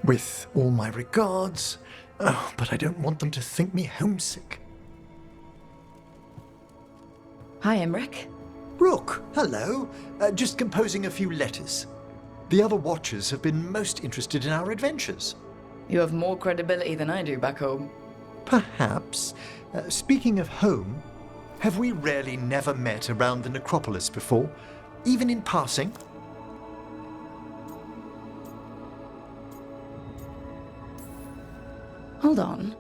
With all my regards. Oh, but I don't want them to think me homesick. Hi, Emmerich. Rook, hello. Just composing a few letters. The other Watchers have been most interested in our adventures. You have more credibility than I do back home. Perhaps. Speaking of home, have we really never met around the necropolis before? Even in passing? Hold on.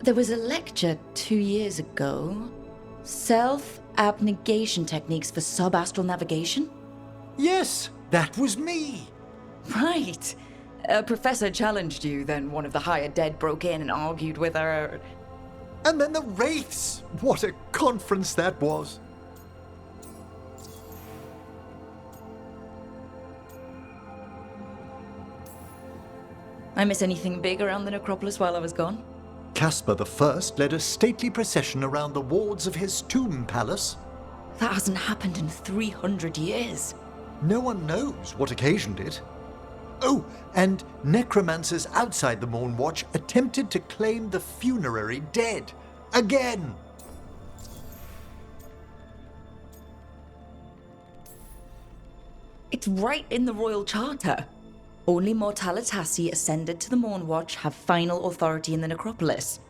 There was a lecture 2 years ago. Self-abnegation techniques for subastral navigation? Yes, that was me. Right. A professor challenged you, then one of the higher dead broke in and argued with her. And then the Wraiths! What a conference that was! I miss anything big around the necropolis while I was gone? Caspar I led a stately procession around the wards of his tomb palace. That hasn't happened in 300 years. No one knows what occasioned it. Oh, and necromancers outside the Morn Watch attempted to claim the funerary dead. Again! It's right in the Royal Charter. Only Mortalitasi ascended to the Morn Watch have final authority in the necropolis.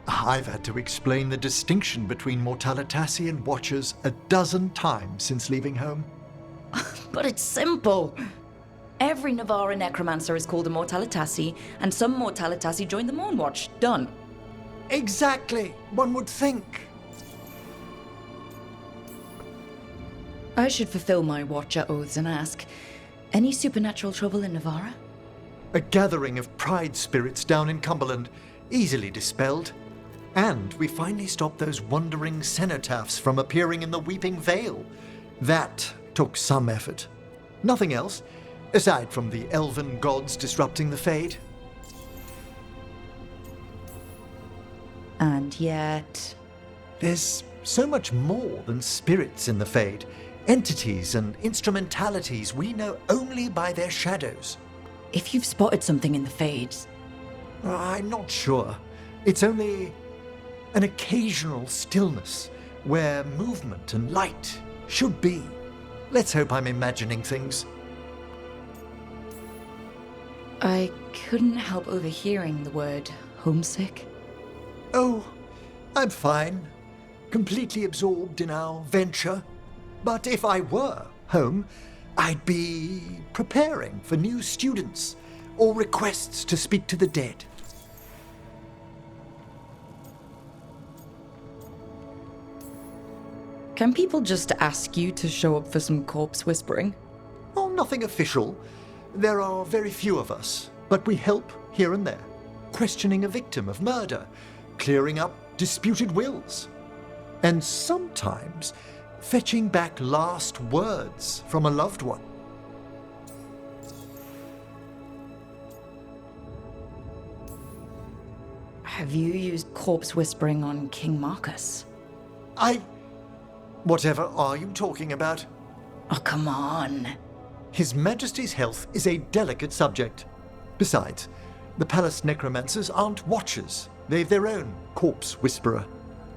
I've had to explain the distinction between Mortalitasi and Watchers a dozen times since leaving home. But it's simple. Every Navarra necromancer is called a Mortalitasi, and some Mortalitasi join the Morn Watch. Done. Exactly, one would think. I should fulfill my Watcher oaths and ask, any supernatural trouble in Navarra? A gathering of pride spirits down in Cumberland, easily dispelled. And we finally stopped those wandering cenotaphs from appearing in the Weeping Vale. That took some effort. Nothing else, aside from the elven gods disrupting the Fade. And yet... There's so much more than spirits in the Fade. Entities and instrumentalities we know only by their shadows. if you've spotted something in the Fades... I'm not sure. It's only an occasional stillness where movement and light should be. Let's hope I'm imagining things. I couldn't help overhearing the word homesick. Oh, I'm fine. Completely absorbed in our venture. But if I were home, I'd be preparing for new students or requests to speak to the dead. Can people just ask you to show up for some corpse whispering? Oh, nothing official. There are very few of us, but we help here and there, questioning a victim of murder, clearing up disputed wills, and sometimes fetching back last words from a loved one. Have you used corpse whispering on King Marcus? Whatever are you talking about? Oh, come on. His Majesty's health is a delicate subject. Besides, the palace necromancers aren't watchers. They've their own corpse whisperer.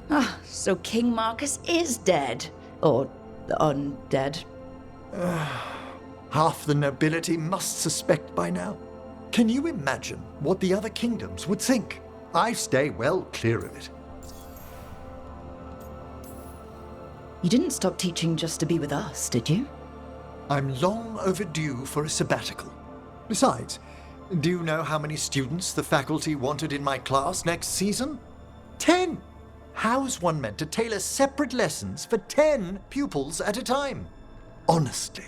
Ah, so King Marcus is dead. Or undead. Half the nobility must suspect by now. Can you imagine what the other kingdoms would think? I stay well clear of it. You didn't stop teaching just to be with us, did you? I'm long overdue for a sabbatical. Besides, do you know how many students the faculty wanted in my class next season? 10! How's one meant to tailor separate lessons for 10 pupils at a time? Honestly.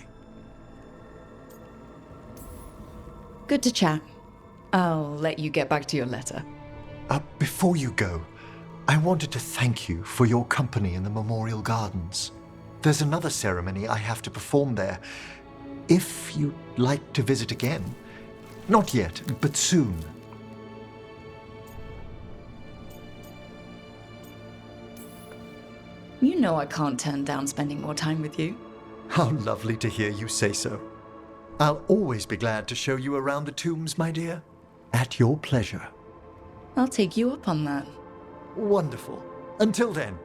Good to chat. I'll let you get back to your letter. Before you go, I wanted to thank you for your company in the Memorial Gardens. There's another ceremony I have to perform there. If you'd like to visit again. Not yet, but soon. You know I can't turn down spending more time with you. How lovely to hear you say so. I'll always be glad to show you around the tombs, my dear. At your pleasure. I'll take you up on that. Wonderful. Until then,